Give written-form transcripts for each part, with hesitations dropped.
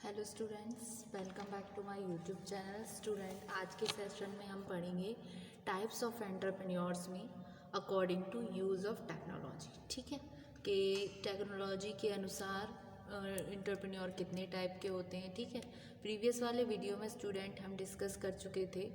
Hello students, welcome back to my YouTube channel. Student, आज के session में हम पढ़ेंगे टाइप्स ऑफ एंटरप्रेन्योर्स में according to use of technology. ठीक है, कि टेक्नोलॉजी के अनुसार एंटरप्रेन्योर कितने टाइप के होते हैं। ठीक है, प्रीवियस वाले वीडियो में स्टूडेंट हम डिस्कस कर चुके थे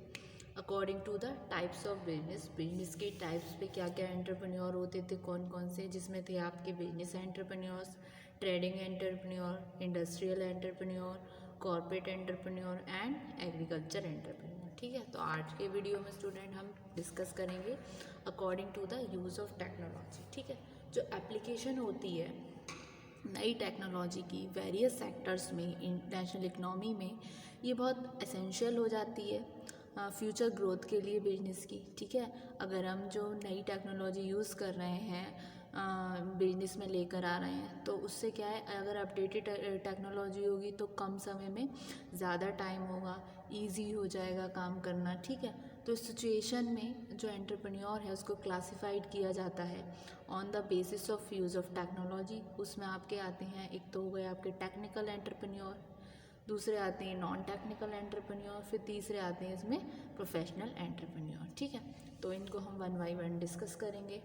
according to the types of business के टाइप्स पे क्या क्या एंटरप्रेन्योर होते थे, कौन कौन से, जिसमें थे आपके business entrepreneurs, trading entrepreneur, industrial entrepreneur, corporate entrepreneur and agriculture entrepreneur. ठीक है, तो आज के वीडियो में स्टूडेंट हम डिस्कस करेंगे according to the use of technology. ठीक है, जो एप्लीकेशन होती है नई टेक्नोलॉजी की वेरियस सेक्टर्स में इंटरनेशनल इकनॉमी में, ये बहुत एसेंशियल हो जाती है फ्यूचर ग्रोथ के लिए बिजनेस की। ठीक है, अगर हम जो नई टेक्नोलॉजी यूज़ कर रहे हैं बिजनेस में लेकर आ रहे हैं, तो उससे क्या है, अगर अपडेटेड टेक्नोलॉजी होगी तो कम समय में ज़्यादा टाइम होगा, इजी हो जाएगा काम करना। ठीक है, तो इस सिचुएशन में जो एंटरप्रेन्योर है उसको क्लासिफाइड किया जाता है on the basis of use of technology. उसमें आपके आते हैं, एक तो हो गए आपके टेक्निकल एंटरप्रेन्योर, दूसरे आते हैं नॉन टेक्निकल एंटरप्रेन्योर, फिर तीसरे आते हैं इसमें प्रोफेशनल एंटरप्रेन्योर। ठीक है, तो इनको हम वन बाय वन डिस्कस करेंगे।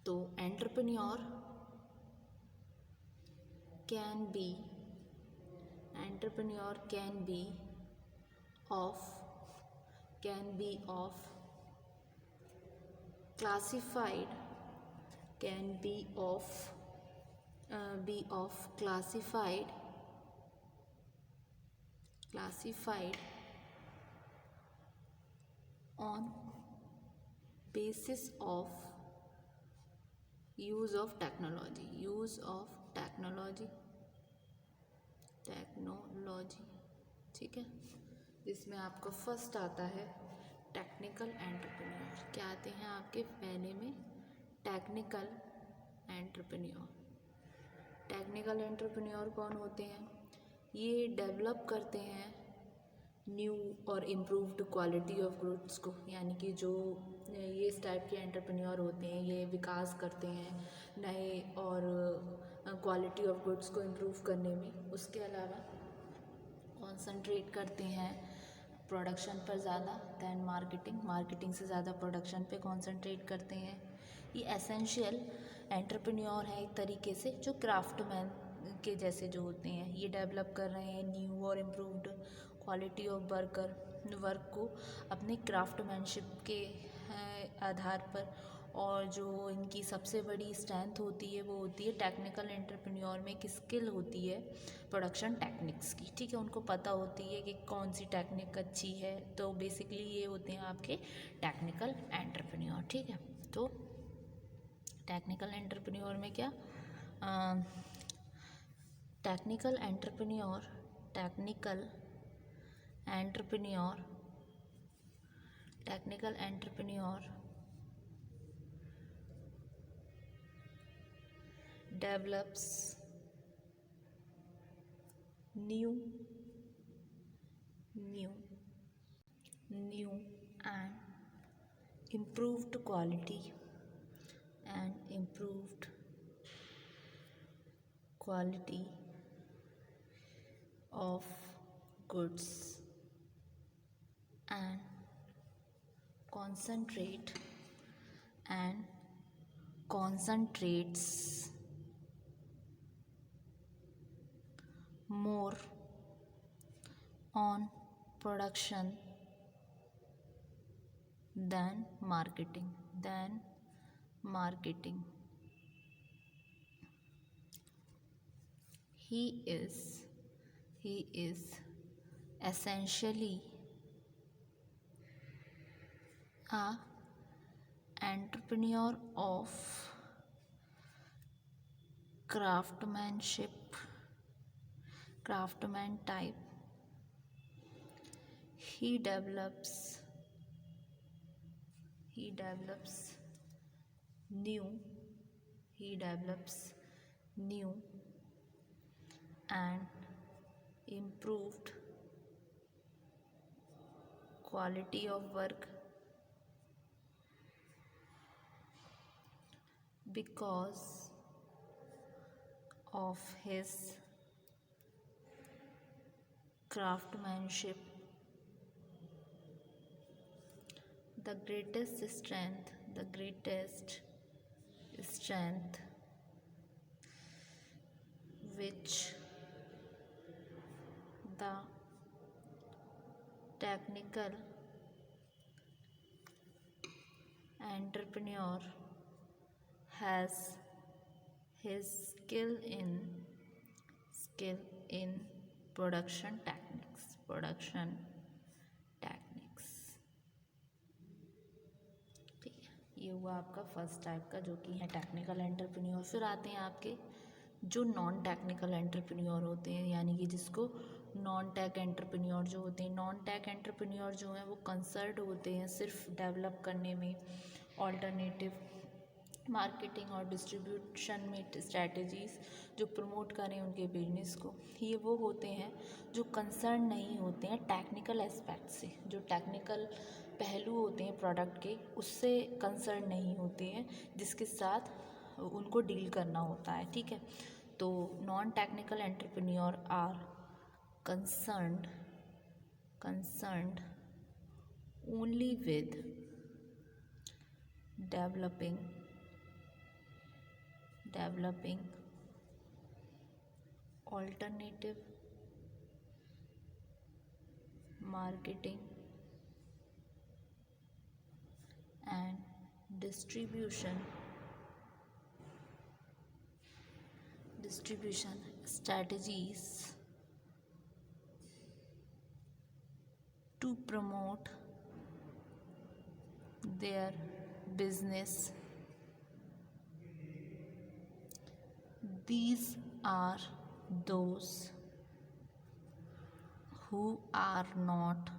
तो entrepreneur can be entrepreneur can be of classified can be of classified on basis of use of technology। ठीक है, जिसमें आपका फर्स्ट आता है टेक्निकल एंटरप्रेन्योर। क्या आते हैं आपके पहले में? Technical entrepreneur. टेक्निकल एंटरप्रेन्योर कौन होते हैं? ये डेवलप करते हैं न्यू और इम्प्रूव्ड क्वालिटी ऑफ गुड्स को, यानी कि जो ये इस टाइप के एंटरप्रेन्योर होते हैं ये विकास करते हैं नए और क्वालिटी ऑफ गुड्स को इम्प्रूव करने में। उसके अलावा कॉन्संट्रेट करते हैं प्रोडक्शन पर ज़्यादा दैन मार्केटिंग से ज़्यादा प्रोडक्शन पे कॉन्संट्रेट करते हैं। ये एसेंशियल एंटरप्रेन्योर है एक तरीके से, जो क्राफ्टमैन के जैसे जो होते हैं, ये डेवलप कर रहे हैं न्यू और इम्प्रूव्ड क्वालिटी ऑफ वर्क को अपने क्राफ्टमैनशिप के आधार पर। और जो इनकी सबसे बड़ी स्ट्रेंथ होती है वो होती है टेक्निकल एंटरप्रेन्योर में एक स्किल होती है प्रोडक्शन टेक्निक्स की। ठीक है, उनको पता होती है कि कौन सी टेक्निक अच्छी है, तो बेसिकली ये होते हैं आपके टेक्निकल एंटरप्रेन्योर। ठीक है, तो टेक्निकल एंटरप्रेन्योर में क्या, technical entrepreneur develops new and improved quality of goods and concentrates more on production than marketing। He is essentially a entrepreneur of craftsman type। He develops new and improved quality of work because of his craftsmanship, the greatest strength which the technical entrepreneur has his skill in production techniques। ठीक है, ये हुआ आपका first type का जो कि है technical entrepreneur. फिर आते हैं आपके जो नॉन टेक्निकल एंटरप्रेन्योर होते हैं, यानी कि जिसको नॉन टेक एंटरप्रेन्योर जो होते हैं। नॉन टेक एंटरप्रेन्योर जो हैं वो कंसर्न होते हैं सिर्फ डेवलप करने में, ऑल्टरनेटिव मार्केटिंग और डिस्ट्रीब्यूशन में स्ट्रैटेजीज़ जो प्रमोट करें उनके बिजनेस को। ये वो होते हैं जो कंसर्न नहीं होते हैं टेक्निकल एस्पेक्ट से, जो टेक्निकल पहलू होते हैं प्रोडक्ट के उससे कंसर्न नहीं होते हैं, जिसके साथ उनको डील करना होता है। ठीक है, तो non technical entrepreneur are concerned only with developing alternative marketing and distribution strategies to promote their business। These are those who are not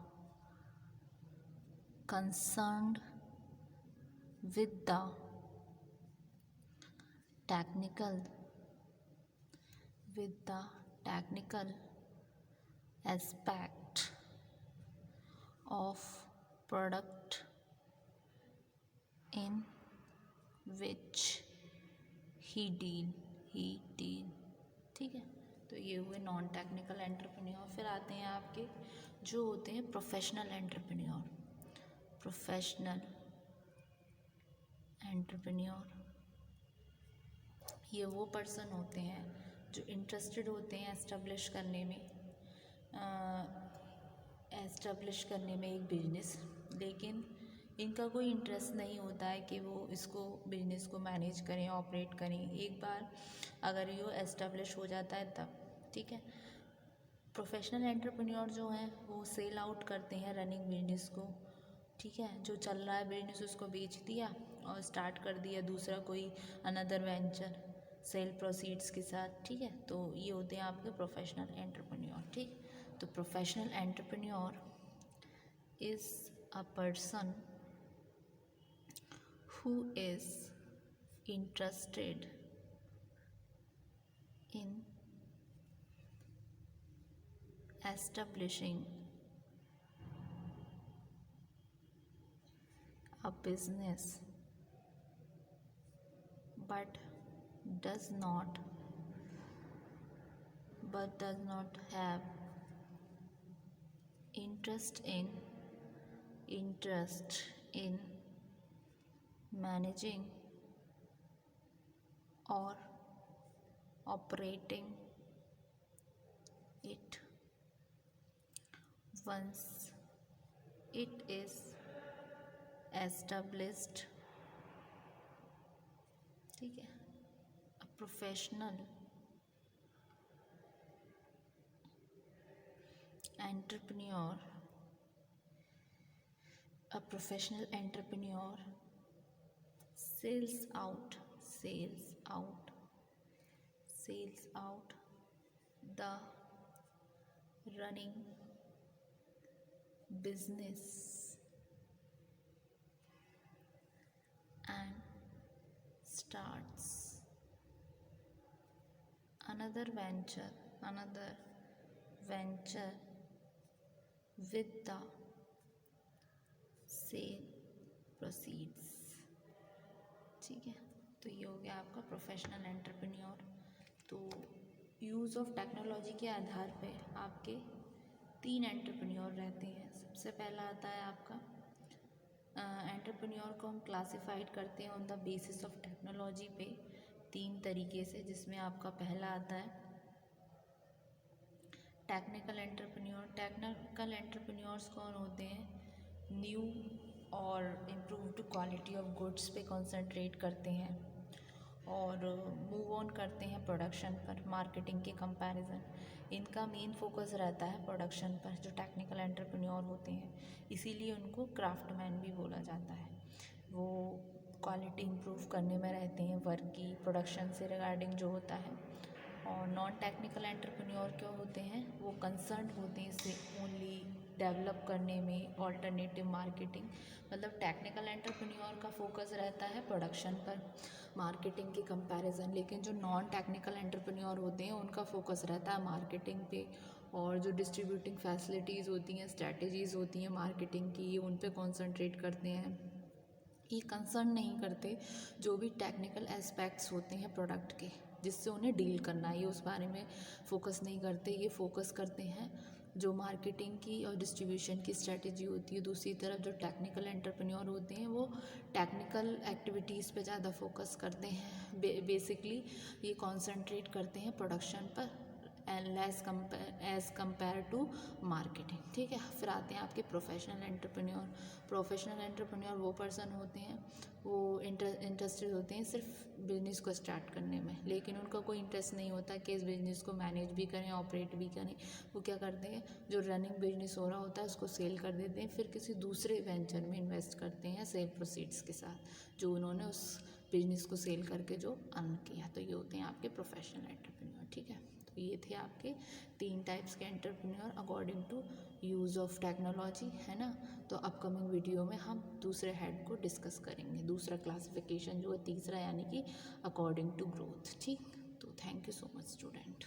concerned with the technical aspect of product in which he deal। ठीक है, तो ये हुए non technical entrepreneur. फिर आते हैं आपके जो होते हैं प्रोफेशनल एंटरप्रेन्योर। ये वो पर्सन होते हैं जो इंटरेस्टेड होते हैं एस्टेब्लिश करने में एक बिजनेस, लेकिन इनका कोई इंटरेस्ट नहीं होता है कि वो इसको बिजनेस को मैनेज करें, ऑपरेट करें। एक बार अगर ये एस्टेब्लिश हो जाता है तब। ठीक है, प्रोफेशनल एंटरप्रेन्योर जो हैं वो सेल आउट करते हैं रनिंग बिजनेस को। ठीक है, जो चल रहा है बिजनेस उसको बेच दिया और स्टार्ट कर दिया दूसरा कोई अनदर वेंचर सेल प्रोसीड्स के साथ। ठीक है, तो ये होते हैं आपके प्रोफेशनल एंटरप्रेन्योर। ठीक, तो professional entrepreneur is a person who is interested in establishing a business but does not have interest in managing or operating it once it is established। ठीक है, a professional entrepreneur sells out the running business and starts another venture with the sale proceeds। ठीक है, तो ये हो गया आपका professional entrepreneur. तो यूज़ ऑफ टेक्नोलॉजी के आधार पे आपके 3 एंटरप्रेन्योर रहते हैं। सबसे पहला आता है आपका एंटरप्रेन्योर को हम क्लासिफाइड करते हैं on the basis of technology पे 3 तरीके से, जिसमें आपका पहला आता है टेक्निकल एंटरप्रेन्योर। टेक्निकल एंटरप्रेन्योर्स कौन होते हैं? न्यू और इम्प्रूव्ड क्वालिटी ऑफ गुड्स पे कंसंट्रेट करते हैं और मूव ऑन करते हैं प्रोडक्शन पर, मार्केटिंग के कंपैरिजन। इनका मेन फोकस रहता है प्रोडक्शन पर, जो टेक्निकल एंटरप्रेन्योर होते हैं, इसीलिए उनको क्राफ्टमैन भी बोला जाता है। वो क्वालिटी इम्प्रूव करने में रहते हैं वर्क की, प्रोडक्शन से रिगार्डिंग जो होता है। और नॉन टेक्निकल एंटरप्रेन्योर क्या होते हैं? वो कंसर्न होते हैं इसे ओनली डेवलप करने में, ऑल्टरनेटिव मार्केटिंग। मतलब टेक्निकल एंटरप्रेन्योर का फोकस रहता है प्रोडक्शन पर, मार्केटिंग के कंपैरिजन, लेकिन जो नॉन टेक्निकल एंटरप्रेन्योर होते हैं उनका फोकस रहता है मार्केटिंग पे, और जो डिस्ट्रीब्यूटिंग फैसिलिटीज़ होती हैं, स्ट्रैटेजीज़ होती हैं मार्केटिंग की, उन पे कॉन्सेंट्रेट करते हैं। ये कंसर्न नहीं करते जो भी टेक्निकल एस्पेक्ट्स होते हैं प्रोडक्ट के, जिससे उन्हें डील करना है, ये उस बारे में फोकस नहीं करते। ये फोकस करते हैं जो मार्केटिंग की और डिस्ट्रीब्यूशन की स्ट्रेटजी होती है। दूसरी तरफ जो टेक्निकल एंटरप्रेन्योर होते हैं वो टेक्निकल एक्टिविटीज़ पे ज़्यादा फोकस करते हैं। बेसिकली ये कॉन्सेंट्रेट करते हैं प्रोडक्शन पर and as compare to marketing. ठीक है, फिर आते हैं आपके प्रोफेशनल एंटरप्रेन्योर। प्रोफेशनल एंटरप्रेन्योर वो पर्सन होते हैं, वो इंटरेस्टेड होते हैं सिर्फ बिजनेस को स्टार्ट करने में, लेकिन उनका कोई इंटरेस्ट नहीं होता कि इस बिज़नेस को मैनेज भी करें, ऑपरेट भी करें। वो क्या करते हैं, जो रनिंग बिजनेस हो रहा होता है उसको सेल कर देते हैं, फिर किसी दूसरे वेंचर में इन्वेस्ट करते हैं सेल प्रोसीड्स के साथ, जो उन्होंने उस बिजनेस को सेल करके जो अर्न किया। तो ये होते हैं आपके प्रोफेशनल एंटरप्रेन्योर। ठीक है, तो ये थे आपके 3 टाइप्स के entrepreneur according to use of technology, है ना। तो अपकमिंग वीडियो में हम दूसरे हेड को डिस्कस करेंगे, दूसरा क्लासिफिकेशन जो है तीसरा, यानी कि अकॉर्डिंग टू ग्रोथ। ठीक, तो thank you so much student.